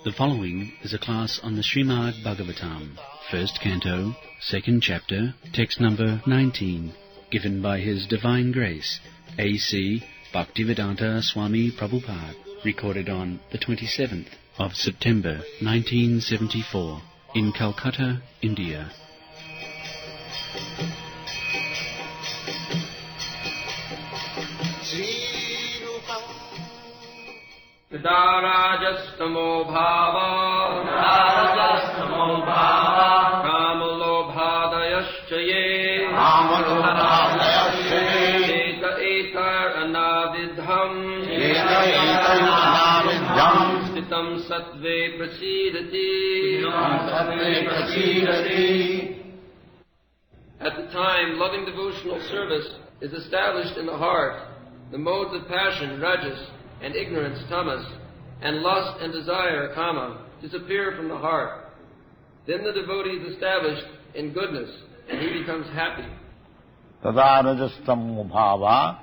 The following is a class on the Śrīmad-Bhāgavatam, first canto, second chapter, text number 19, given by His Divine Grace, A.C. Bhaktivedanta Swami Prabhupada, recorded on the 27th of September 1974 in Calcutta, India. Rajastamo bhava kamalobhadayaschaye etar anavidham stitam sattve prasidati. At the time loving devotional service is established in the heart, the modes of passion, rajas, and ignorance, tamas, and lust and desire, kama, disappear from the heart. Then the devotee is established in goodness, and he becomes happy. Tada rajastam bhava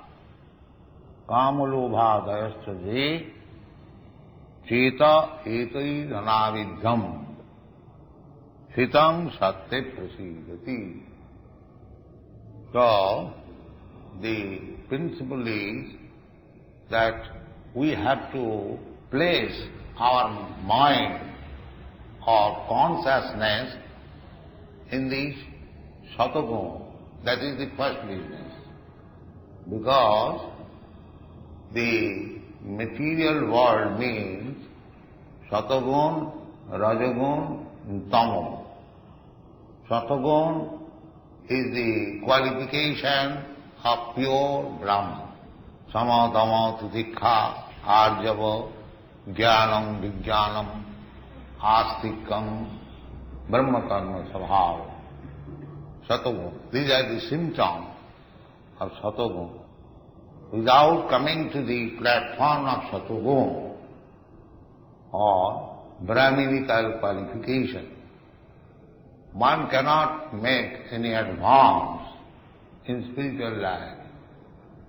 kamalobhadayaschaye cheta etai anavidham sitam satte prasidati. So, the principle is that we have to place our mind or consciousness in the Satagun. That is the first business. Because the material world means Satagun, Rajagun, and Tamun. Satagun is the qualification of pure Brahman. Sama, dama, titikha, arjava, jnanam, vijnanam, astikam, brahma karma sabhava. Satagun. These are the symptoms of Satagun. Without coming to the platform of Satagun or Brahminical qualification, one cannot make any advance in spiritual life.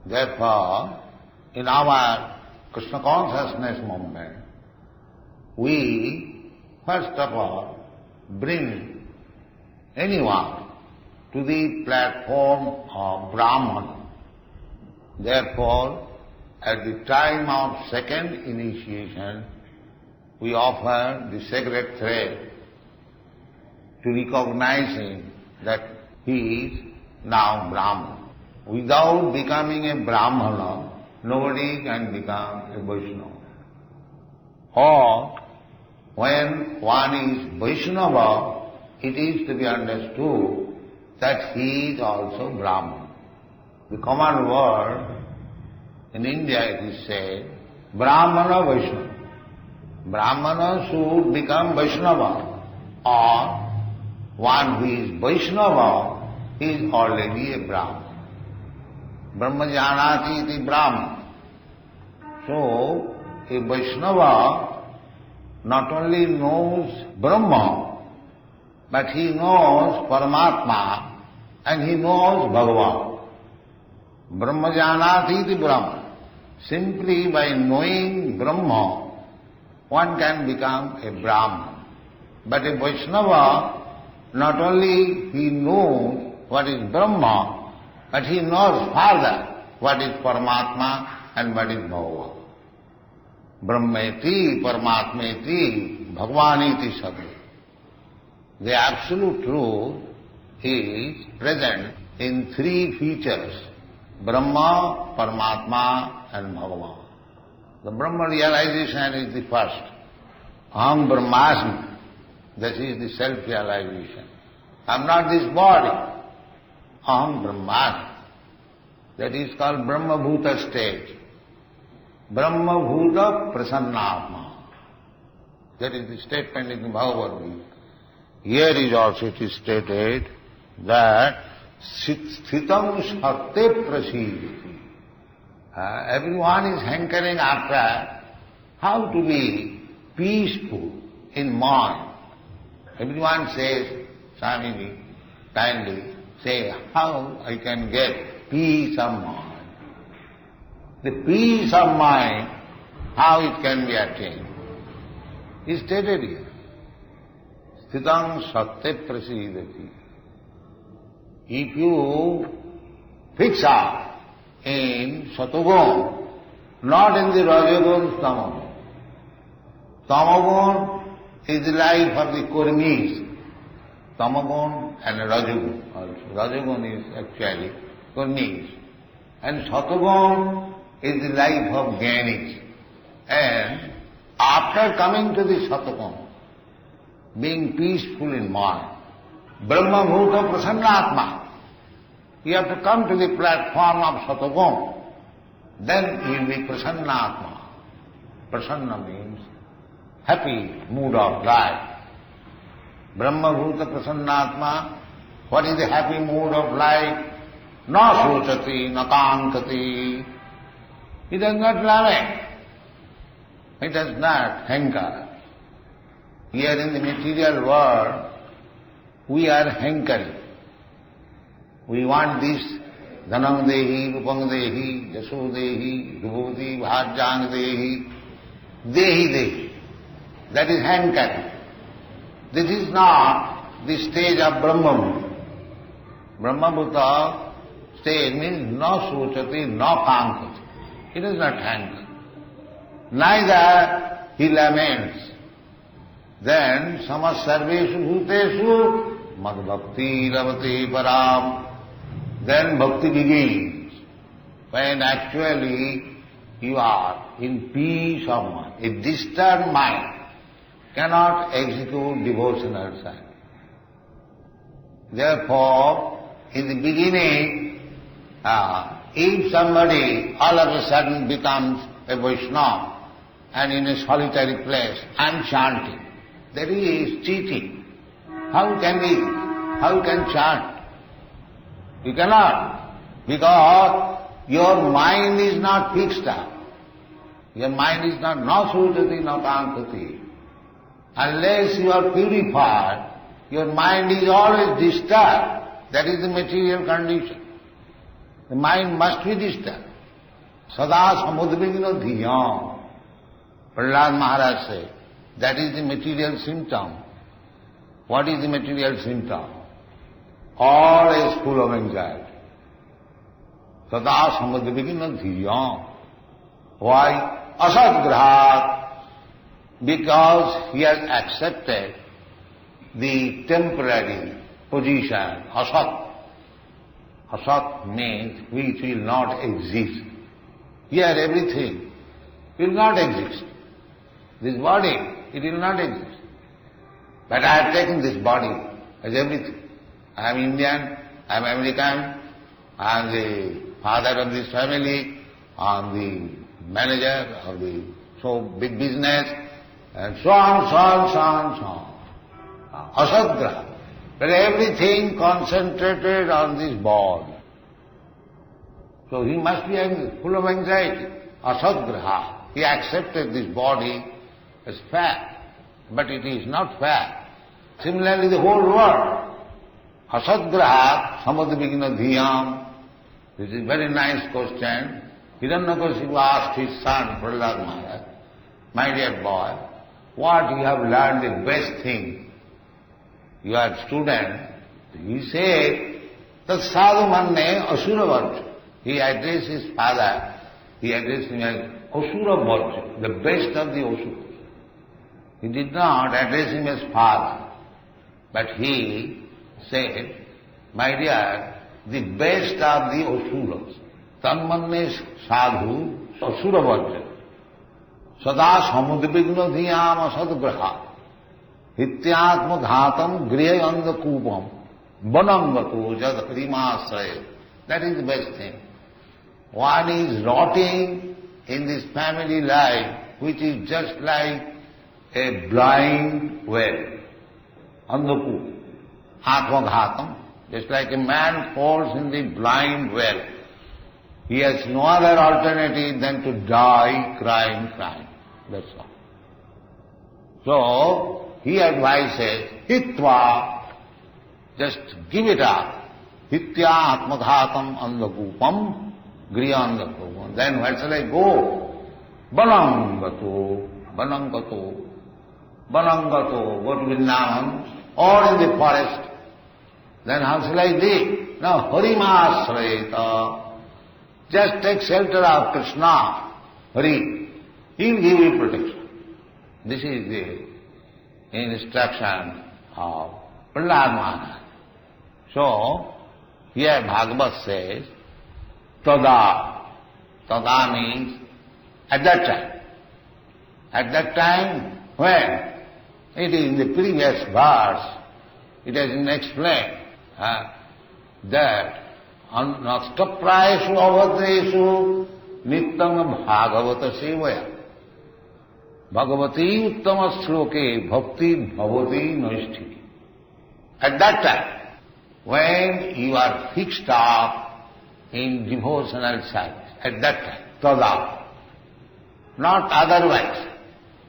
Therefore, in our Krishna consciousness movement, we first of all bring anyone to the platform of Brahman. Therefore, at the time of second initiation, we offer the sacred thread to recognize him that he is now Brahman. Without becoming a Brahmana, nobody can become a Vaishnava. Or, when one is Vaishnava, it is to be understood that he is also Brahman. The common word, in India it is said, Brahmana Vaishnava. Brahmana should become Vaishnava, or one who is Vaishnava is already a Brahman. Brahma janati iti Brahman. So, a Vaishnava not only knows Brahma, but he knows Paramatma and he knows Bhagavad. Brahma janati iti Brahman. Simply by knowing Brahma, one can become a Brahman. But a Vaishnava, not only he knows what is Brahma, but he knows further what is Paramatma and what is Bhagavad. Brahmeti, Paramatmeti, Bhagavaniti Sabhi. The absolute truth is present in three features: Brahma, Paramatma and Bhagavan. The Brahma realization is the first. Aham Brahmasmi. That is the self-realization. I am not this body. Aham Brahmasmi. That is called Brahma Bhuta state. Brahma Bhuta Prasannatma. That is the statement in the Bhagavad Gita. Here is also it is stated that Sthitam Satte Prasidati. Everyone is hankering after how to be peaceful in mind. Everyone says, Swamiji, kindly say how I can get peace of mind. The peace of mind, how it can be attained, is stated here. Sthitang satya prasidati. If you fix up in Satagun, not in the Rajagun, Tamagun. Tamagun is the life of the Kurmis. Tamagun and Rajagun also. Rajagun is actually Kurmis. And Satagun is the life of Jnanis. And after coming to the Satagun, being peaceful in mind, Brahma Bhuta Prasannatma, you have to come to the platform of Satagun, then you will be Prasannatma. Prasanna means happy mood of life. Brahma Bhuta Prasannatma, what is the happy mood of life? Na sochati, na kankati. He does not lament. He does not hankar. Here in the material world, we are hankering. We want this, dhanam dehi, rupam dehi, jaso dehi, vibhuti, bhajjang dehi, dehi. That is hankering. This is not the stage of Brahma. Brahma-bhuta stage means no sochati, no kankati. He does not hanker. Neither he laments. Then samas sarveshu bhuteshu mad bhakti ravati param. Then bhakti begins, when actually you are in peace of mind. A disturbed mind cannot execute devotional service. Therefore, in the beginning, if somebody all of a sudden becomes a Vaishnava and in a solitary place and chanting, that is cheating. How can chant? You cannot, because your mind is not fixed up. Your mind is not na sujati, na kankati. Unless you are purified, your mind is always disturbed. That is the material condition. The mind must be disturbed. Sada samudvigna dhiyam. Prahlad Maharaj said, that is the material symptom. What is the material symptom? Always full of anxiety. Sada samudvigna dhiyam. Why? Asad-grahat. Because he has accepted the temporary position, asat. Asat means which will not exist. Here everything will not exist. This body, it will not exist. But I have taken this body as everything. I am Indian, I am American, I am the father of this family, I am the manager of the so big business, and so on. Asadgraha. But everything concentrated on this body. So he must be full of anxiety. Asadgraha. He accepted this body as fact, but it is not fact. Similarly, the whole world. Asadgraha, samadvigna dhiyam. This is a very nice question. Hiranyakashipu asked his son, Prahlad Maharaj, my dear boy, what you have learned the best thing? You are a student. He said, that sadhu manne asura varja. He addressed his father, he addressed him as asura varja, the best of the asuras. He did not address him as father, but he said, my dear, the best of the asuras. Tanmanne sadhu asura varja. Sada samudvigna dhiyam asadgraha. Hityatma ghatam griyayanda kupam. Banangato jad hrimasraya. That is the best thing. One is rotting in this family life, which is just like a blind well. Andaku. Atma ghatam. Just like a man falls in the blind well. He has no other alternative than to die crying. That's all. So, he advises, hitva, just give it up. Hitya atmaghatam andhakupam griyandhakupam. Then where shall I go? Banangato, banangato, banangato, go to Vrindavan or in the forest. Then how shall I live? Now harimasrayata. Just take shelter of Krishna, Hari. He will give you protection. This is the instruction of Prabhupada Maharaj. So, here Bhagavad says, Tada. Tada means at that time. At that time, when? It is in the previous verse, it has been explained that Nastaprayesu avadresu nityam bhagavata sevaya. Bhagavati uttama shloke bhakti bhavati naisthiti. At that time, when you are fixed up in devotional service, at that time, tada, not otherwise.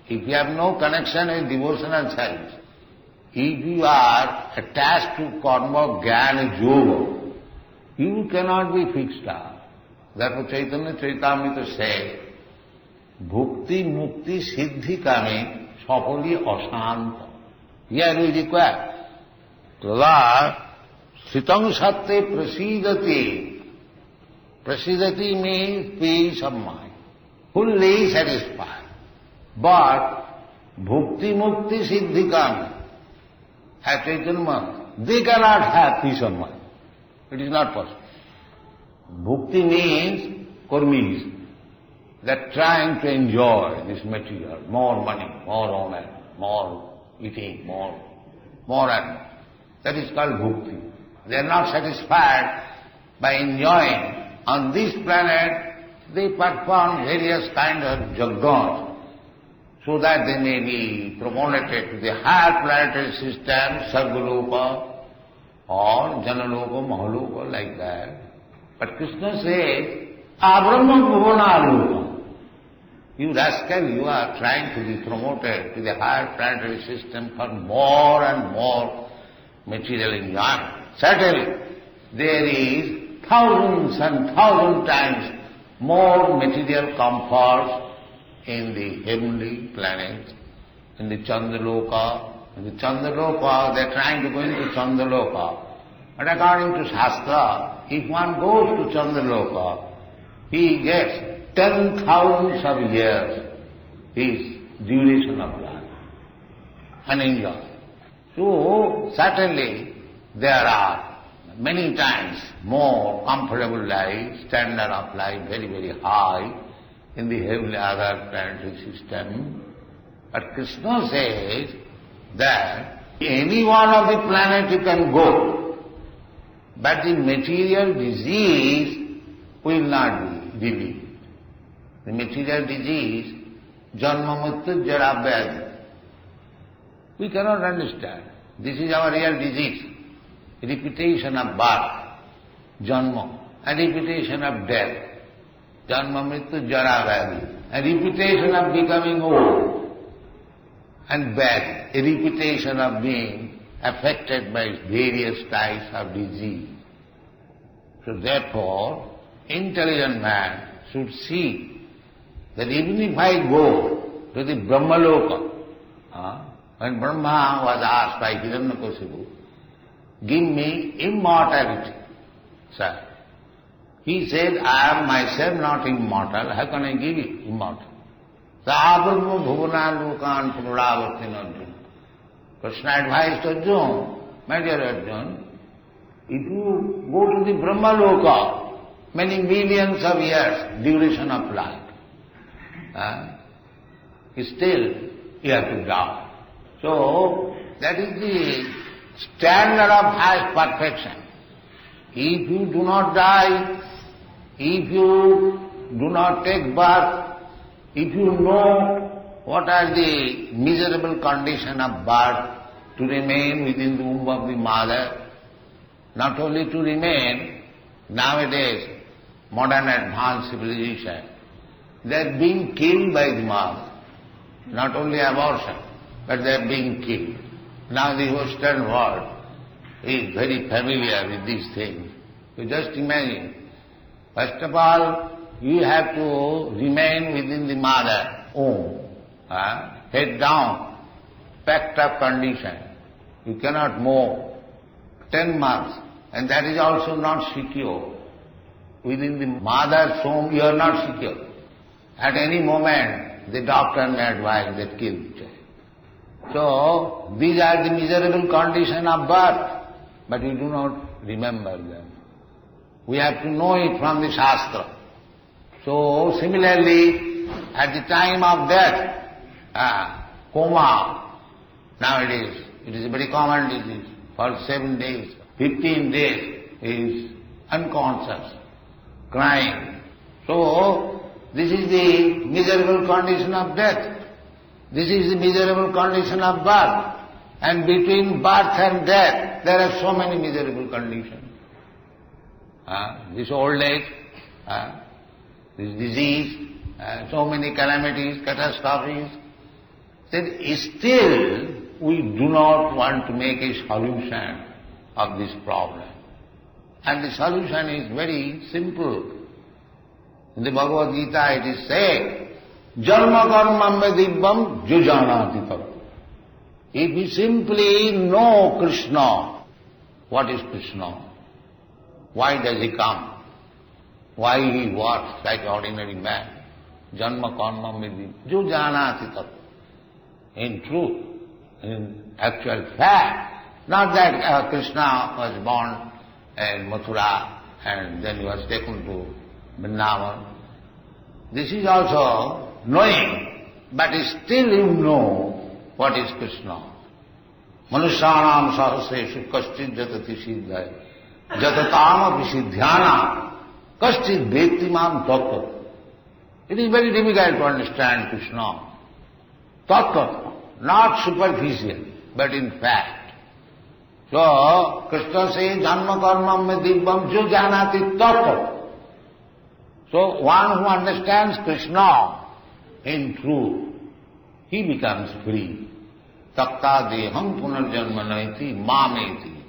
If you have no connection with devotional service, if you are attached to karma, jnana, yoga, you cannot be fixed up. Therefore Chaitanya Charitamrita says, Bhukti Mukti Siddhi Kame Sapali Asanta. Here we require Tada Sitang Satte Prasidati. Prasidati means peace of mind, fully satisfied. But Bhukti Mukti Siddhi Kame, as Chaitanya, they cannot have peace of mind. It is not possible. Bhukti means karmis, that trying to enjoy this material, more money, more honor, more eating, more and more. That is called bhukti. They are not satisfied by enjoying. On this planet, they perform various kinds of jagdons, so that they may be promoted to the higher planetary system, Sargaloka, or Janaloka, Mahaloka, like that. But Krishna says, Abrahma Bhuvanaloka. You rascal, you are trying to be promoted to the higher planetary system for more and more material enjoyment. Certainly, there is thousands and thousands times more material comforts in the heavenly planets, in the Chandraloka. In the Chandraloka, they are trying to go into Chandraloka. But according to Shastra, if one goes to Chandraloka, he gets 10,000 of years his duration of life and enjoy. So, certainly, there are many times more comfortable life, standard of life very, very high in the heavenly other planetary system. But Krishna says that any one of the planets you can go, but the material disease will not be relieved. The material disease, janma mrityu jara vyadhi. We cannot understand. This is our real disease. Repetition of birth, janma, and repetition of death. Janma mrityu jara vyadhi. And repetition of becoming old. And bad, a repetition of being affected by various types of disease. So therefore, intelligent man should see that even if I go to the Brahmaloka, when Brahma was asked by Hiranyakasipu, give me immortality, sir. He said, I am myself not immortal, how can I give you immortality? Sabrahma bhuvana lokan punaravartin Arjuna. Krishna advised Arjuna, my dear Arjuna, if you go to the Brahma Loka, many millions of years duration of life, still you have to die. So, that is the standard of highest perfection. If you do not die, if you do not take birth, if you know what are the miserable condition of birth, to remain within the womb of the mother, not only to remain, nowadays, modern advanced civilization, they are being killed by the mother. Not only abortion, but they are being killed. Now the Western world, is very familiar with these things. You just imagine. First of all, you have to remain within the mother womb, head down, packed up condition. You cannot move 10 months, and that is also not secure. Within the mother's womb, you are not secure. At any moment, the doctor may advise that kill the child. So, these are the miserable conditions of birth, but we do not remember them. We have to know it from the Shastra. So, similarly, at the time of death, coma, nowadays, it is a very common disease. For 7 days, 15 days is unconscious, crying. So, this is the miserable condition of death. This is the miserable condition of birth. And between birth and death, there are so many miserable conditions. This old age, this disease, so many calamities, catastrophes. Then still, we do not want to make a solution of this problem. And the solution is very simple. In the Bhagavad Gita it is said, Janma karmam dibbam jujanati tat. If we simply know Krishna, what is Krishna? Why does he come? Why he works like ordinary man? Janma karmam dibbam jujanati tat. In truth, in actual fact, not that Krishna was born in Mathura and then he was taken to Vrindavan. This is also knowing, but still you know what is Krishna. Manusyanam sahasreshu kaschid jatati siddhaya jatatam apisidhyana kaschid bhektimam tattva. It is very difficult to understand Krishna. Tattva, not superficial, but in fact. So, Krishna says, Janma karmam me dibbam jo janati tattva. So, one who understands Krishna in truth, he becomes free. Takta deham punarjanma naiti mameti.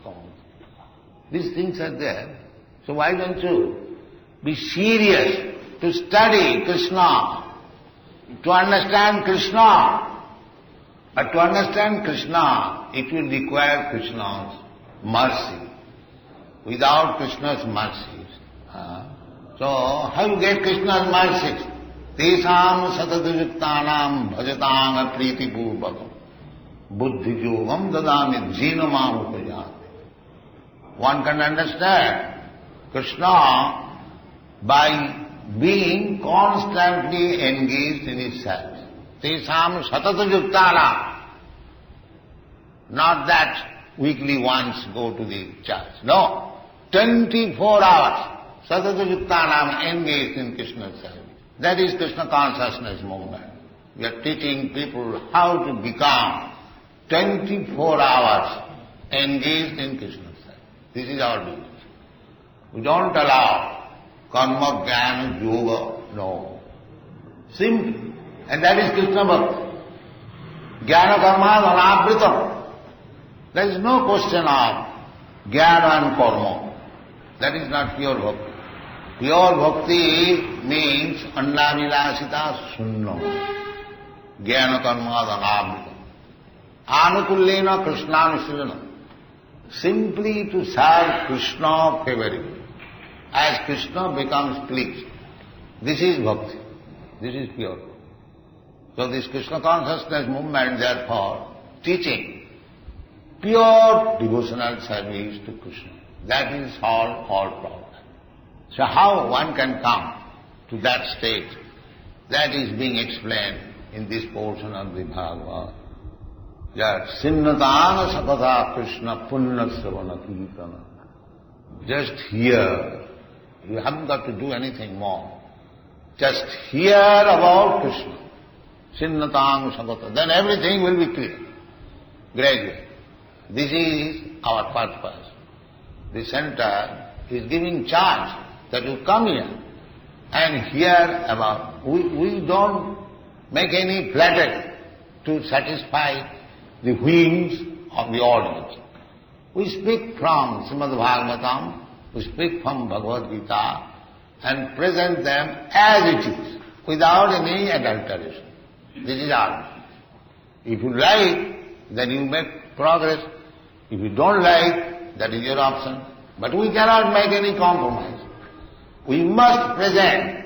These things are there. So why don't you be serious to study Krishna, to understand Krishna? But to understand Krishna, it will require Krishna's mercy. Without Krishna's mercies. So, how you get Krishna's mercies? Tesam satadujuktanam bhajatam apriti purvakam buddhi yogam dadami jinamam upayati. One can understand Krishna by being constantly engaged in his service. Tesam satadujuktanam. Not that weekly once go to the church. No. 24 hours. Satadujuktanam engaged in Krishna's service. That is Krishna consciousness movement. We are teaching people how to become 24 hours engaged in Krishna's service. This is our business. We don't allow karma, jnana, yoga, no. Simple. And that is Krishna bhakti. Jnana karma anavritam. There is no question of jnana and karma. That is not pure bhakti. Pure bhakti means annavilasita sunno. Jnana karma anavritam. Anukullena Krishnanustilana. Simply to serve Krishna favorably. As Krishna becomes pleased. This is bhakti. This is pure. So this Krishna consciousness movement, therefore, teaching pure devotional service to Krishna. That is all problem. So how one can come to that state, that is being explained in this portion of the Bhagavad. That Sinnatana Sapata Krishna Punnasravana Kirtana. Just hear. You haven't got to do anything more. Just hear about Krishna. Sinnatana Sapata. Then everything will be clear. Gradually. This is our purpose. The center is giving charge that you come here and hear about. We don't make any flattery to satisfy the whims of the audience. We speak from Śrīmad-Bhāgavatam, we speak from Bhagavad Gita and present them as it is, without any adulteration. This is our mission. If you like, then you make progress. If you don't like, that is your option. But we cannot make any compromise. We must present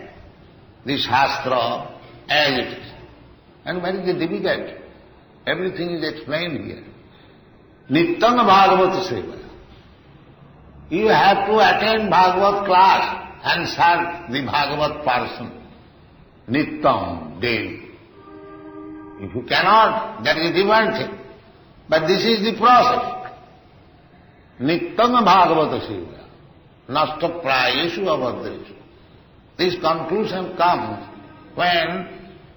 the Shastra as it is. And very difficult. Everything is explained here. Nityam Bhagavata Seva. You have to attend Bhagavat class and serve the Bhagavat person. Nityam, daily. If you cannot, that is a different thing. But this is the process. Nityam Bhagavata Seva. Nasta prayeshu avadreshu. This conclusion comes when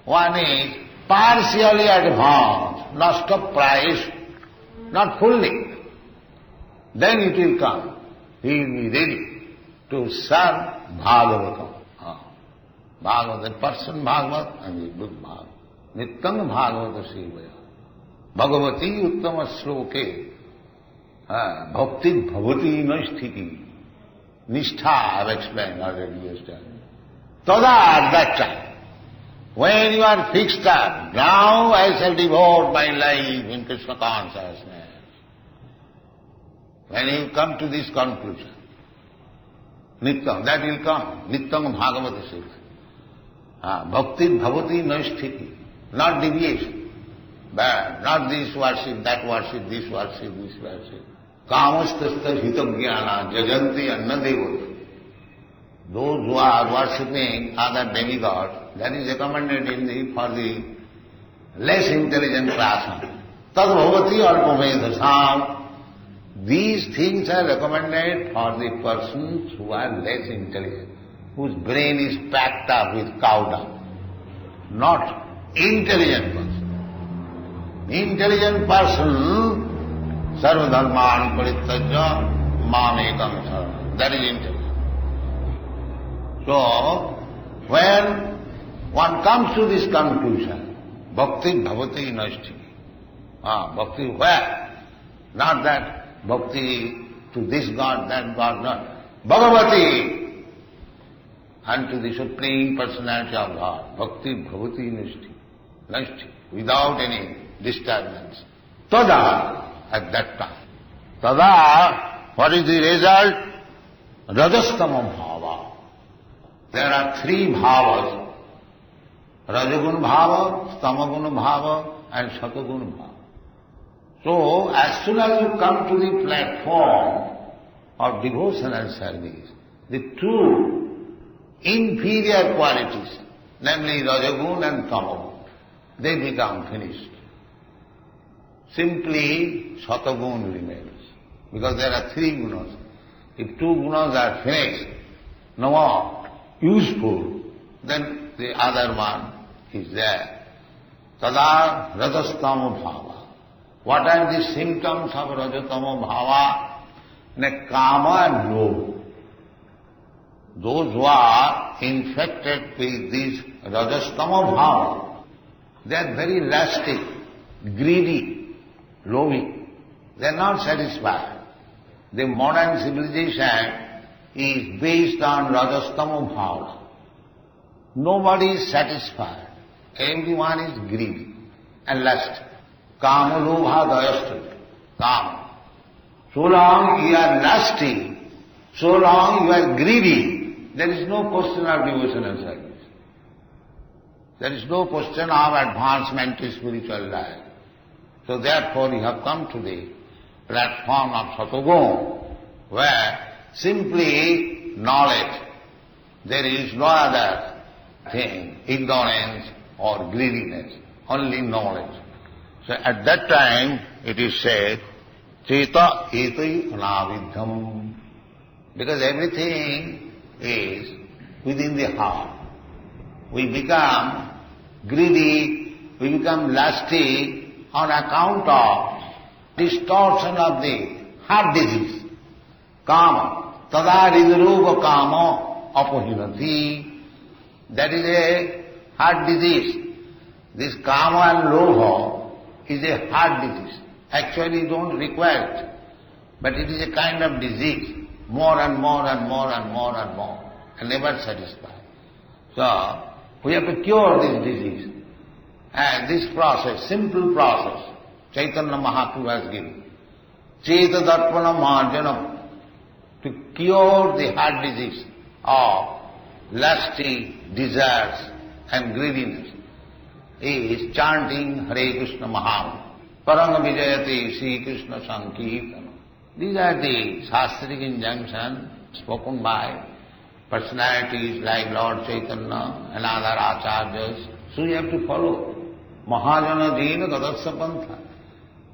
one is partially advanced, nasta prayeshu, not fully. Then it will come. He will be ready to serve Bhagavatam. Bhagavad, the person Bhagavat and the book Bhagavat. Nityam Bhagavata Sevaya. Bhagavati uttama sloke. Bhakti bhavati naisthiti. Nishtha, I have explained already yesterday. Tada, at that time, when you are fixed up, now I shall devote my life in Krishna consciousness. When you come to this conclusion, Nityam, that will come. Nityam Bhagavata Seva. Bhakti bhavati naisthiti. Not deviation. But not this worship, that worship, this worship, this worship. Kamastasya hitagyana jajanti annadevati. Those who are worshipping other demigods, that is recommended for the less intelligent class. Tad bhavati alpamedhasam. These things are recommended for the persons who are less intelligent, whose brain is packed up with cow dung. Not intelligent person. Intelligent person, sarva dharman parittajya mamekam saranam. That is intelligent. So, when one comes to this conclusion, bhakti bhavati naishti. Bhakti where? Not that bhakti to this God, that God, not. Bhagavati, unto the Supreme Personality of God. Bhakti bhavati naishti. Without any disturbance. Tada, at that time. Tada, what is the result? Rajastama bhava. There are three bhavas. Rajagun bhava, tamagun bhava and satagun bhava. So, as soon as you come to the platform of devotional service, the two inferior qualities, namely Rajagun and Tamagun, they become finished. Simply Satagun remains. Because there are three gunas. If two gunas are finished, no more useful, then the other one is there. Tada rajastama bhava. What are the symptoms of rajastama bhava? Kama and lobha. Those who are infected with this rajastama bhava, they are very lusty, greedy, lobhy. They are not satisfied. The modern civilization is based on rajastama bhava. Nobody is satisfied. Everyone is greedy and lust. Kama lobha dayastha. Kama. So long you are lusty, so long you are greedy, there is no question of devotional service. There is no question of advancement in spiritual life. So therefore you have come to the platform of Satagun, where simply knowledge, there is no other thing, ignorance or greediness, only knowledge. So at that time it is said, Cheta etai anavidham. Because everything is within the heart. We become greedy, we become lusty on account of distortion of the heart disease. Kama. Tada hridrupa kama apahinati. That is a heart disease. This kama and lobha is a heart disease. Actually you don't require it. But it is a kind of disease, more and more and more and more and more, and never satisfied. So, we have to cure this disease. And this process, simple process, Chaitanya Mahaprabhu has given. Cheta Darpana Marjanam, to cure the heart disease of lusty desires and greediness, is chanting Hare Krishna Mahamantra. Paranga Vijayati Sri Krishna Sankirtana. These are the shastric injunctions spoken by personalities like Lord Chaitanya and other acharyas. So you have to follow. Mahajana Jena Gadasya Pantha.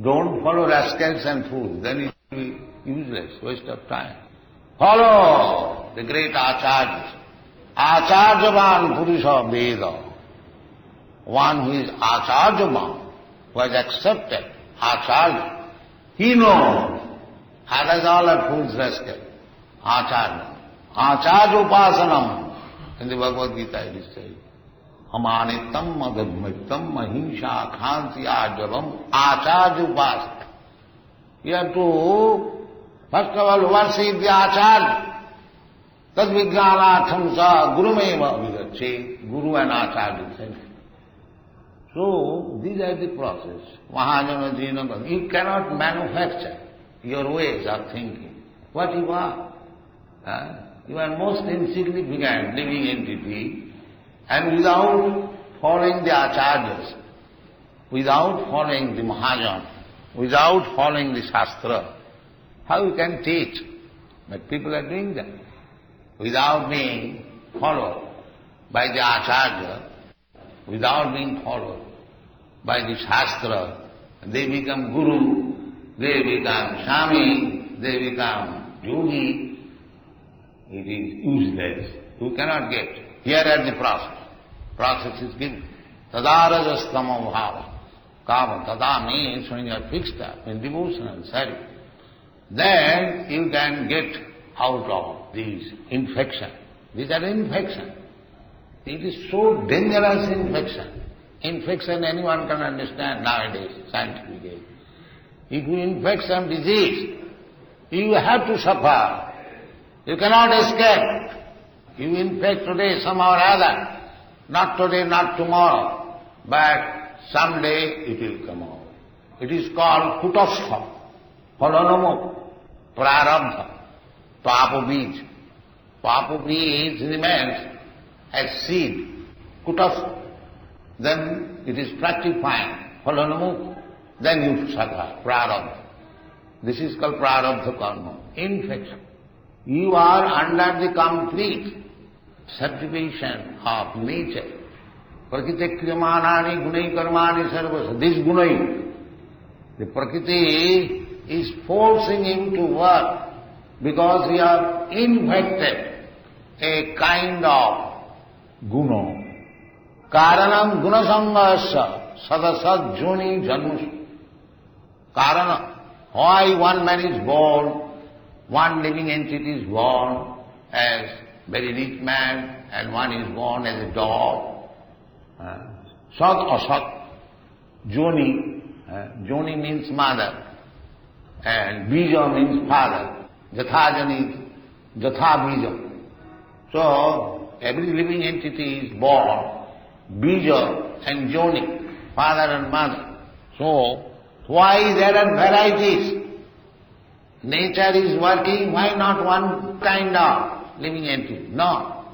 Don't follow rascals and fools, then it will be useless, waste of time. Follow the great acharyas. Acharyavan Purusha Veda. One who is acharyavan, who has accepted acharya, he knows. Others all are fools, rascals. Acharya. Acharya upasanam. In the Bhagavad Gita it is said. Amanitam madadmitam mahimsa khanti ajavam acharya upasana. You have to, first of all, worship the acharya. Tad vijnanatham sa gurumeva vidache. Guru and acharya same. So, these are the process. Mahajana Jina. You cannot manufacture your ways of thinking. What you are? You are most insignificant living entity, and without following the acharyas, without following the Mahajan, without following the Shastra, how you can teach? But people are doing that. Without being followed by the Acharya, without being followed by the Shastra, they become Guru, they become Swami, they become Yogi. It is useless. You cannot get. Here are the process. Process is given. Tadarajastama bhava. Kama. Tada means when you are fixed up in devotional service. Then you can get out of these infection. These are infection. It is so dangerous infection. Infection anyone can understand nowadays, scientifically. If you infect some disease, you have to suffer. You cannot escape. You infect today somehow or other. Not today, not tomorrow, but someday it will come out. It is called kutastha, phalanamo, prarabdha, papabij. Papabij remains as seed, kutastha. Then it is fructifying, phalanamo. Then you suffer, prarabdha. This is called prarabdha karma, infection. You are under the complete subjugation of nature. Prakriti kriyamanani gunai karmani sarvasa. This gunai, the Prakriti is forcing him to work because we have infected a kind of guna. Karanam gunasangasya sadasad joni janmusu. Karana, why one man is born, one living entity is born as very rich man, and one is born as a dog. Sat asat. Joni. Joni means mother. And bija means father. Jathajani, jatha bija. So, every living entity is born, bija and joni, father and mother. So, why there are varieties? Nature is working, why not one kind of living entity? No.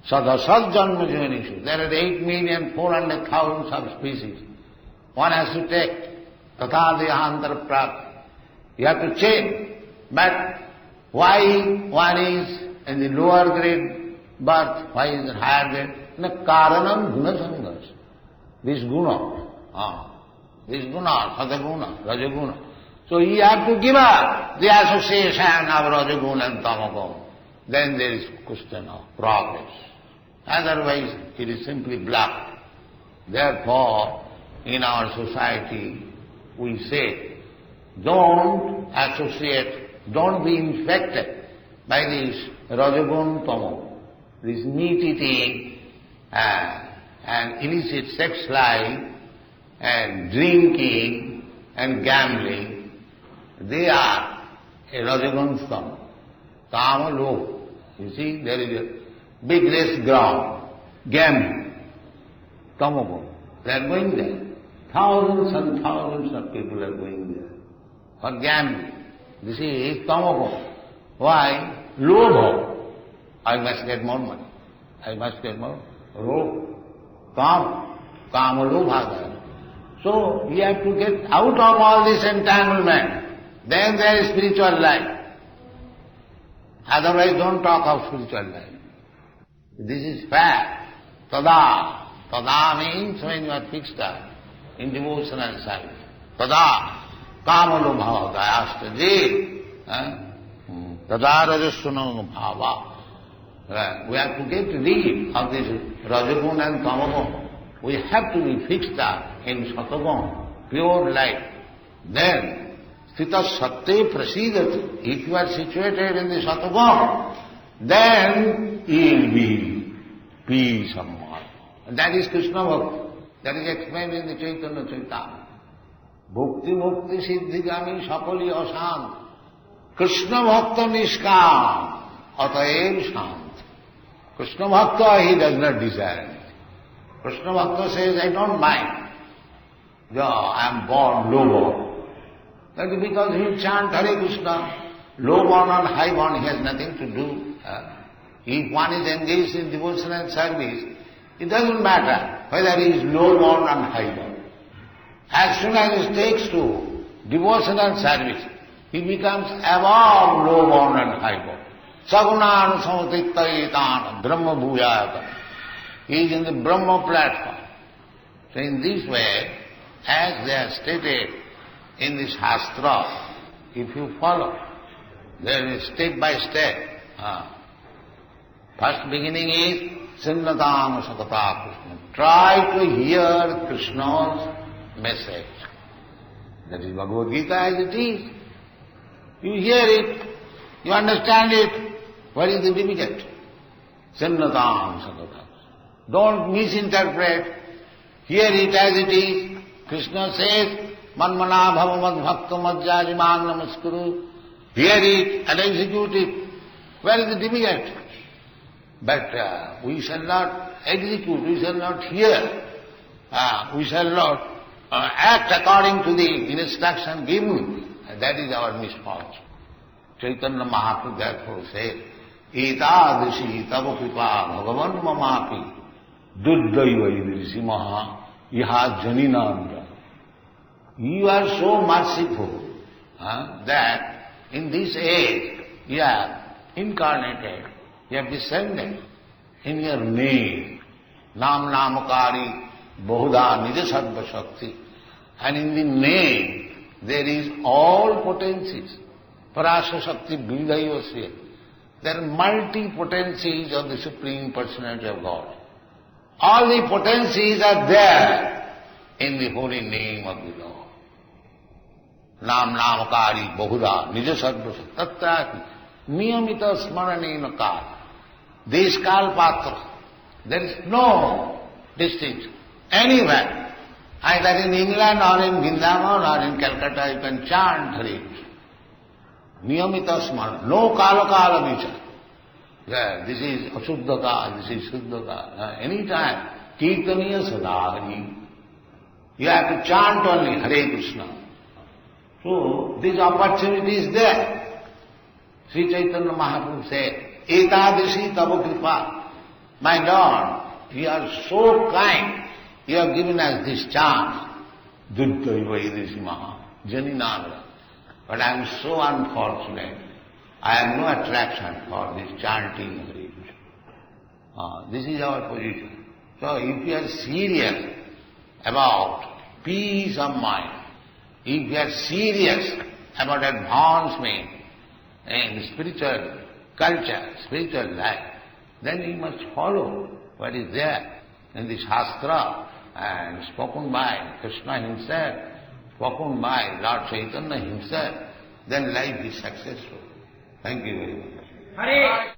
Sadasad janma janishu. There are 8,400,000 subspecies. One has to take tatadhyantara prapti. You have to change. But why one is in the lower grade birth, why is in higher grade? Na karanam guna sangas. This guna. This guna, sadaguna, rajaguna. So you have to give up the association of Rajaguna and Tamaguna. Then there is question of progress. Otherwise it is simply blocked. Therefore, in our society we say, don't associate, don't be infected by this Rajagun Tamo, this meat-eating and illicit sex life and drinking and gambling. They are a Rajagun Tama. Kama Lobha. You see, there is a big race ground, gambling, Tamagun. They are going there. Thousands and thousands of people are going there for gambling. This is Tamagun. Why? Lobha. I must get more money. I must get more. Lobha. Kama Lobha. So you have to get out of all this entanglement. Then there is spiritual life. Otherwise don't talk of spiritual life. This is fact. Tada. Tada means when you are fixed up in devotional service. Tada. Kama Lobha. Dayastaji. Tada Rajasuna Bhava. We have to get rid of this Rajagun and Tamagun. We have to be fixed up in Satagun, pure life. Then, Sthita Satte Prasidati. If you are situated in the Satagun, then you will be peace of mind. That is Krishna Bhakti. That is explained in the Chaitanya Charitamrita. Bhukti Mukti Siddhigami Sakali Asant. Krishna Bhakta Nishkam. Ataev Shant. Krishna Bhakta, he does not desire anything. Krishna Bhakta says, I don't mind. Yeah, I am born low-born. That is because he chants Hare Krishna. Low-born or high-born, he has nothing to do. If one is engaged in devotional service, it doesn't matter whether he is low-born or high-born. As soon as he takes to devotional service, he becomes above low-born and high-born. Sagunan samatittayetana Brahma bhuyata. He is in the Brahma platform. So in this way, as they are stated in the Shastra, if you follow, there is step by step. First beginning is Sanatana Sakata Krishna. Try to hear Krishna's message. That is Bhagavad Gita as it is. You hear it, you understand it. What is the difficult? Sanatana Sakata. Don't misinterpret. Hear it as it is. Krishna says, Manmana bhavamad bhakta madhyajimam namaskuru. Hear it and execute it. Where is the difficult? But we shall not execute, we shall not hear, we shall not act according to the instruction given. That is our misfortune. Chaitanya Mahaprabhu therefore says, Etadashi tava kripa bhagavan mamapi duddaiva idrisi maha iha janinandra. You are so merciful that in this age you are incarnated, you have descended in your name, Nam Namakari Bahuda Nija Sarva Shakti. And in the name there is all potencies. Parasya Shakti Bindayosya. There are multi-potencies of the Supreme Personality of God. All the potencies are there in the holy name of the Lord. Nam Namakari Bahuda Nija Sarva Shakti. Tattva Niyamita Smaranena Kala. This Kalpatra. There is no distinction. Anywhere, either in England or in Vrindavan or in Calcutta, you can chant Hare Krishna. Niyamita Smaran. No Kala Kala Vichar. Yeah, this is Asuddhaka, this is Suddhaka. Anytime, Kirtaniya Sadhani. You have to chant only Hare Krishna. So, this opportunity is there. Sri Chaitanya Mahaprabhu said, Etadashi tava kripa. My Lord, you are so kind. You have given us this chance. Duddaiva idrisi maha janinandra. But I am so unfortunate. I have no attraction for this chanting of Hare Krishna. This is our position. So if you are serious about peace of mind, if you are serious about advancement in spiritual culture, spiritual life, then you must follow what is there in the Shastra and spoken by Krishna himself, spoken by Lord Chaitanya himself, then life is successful. Thank you very much. Hare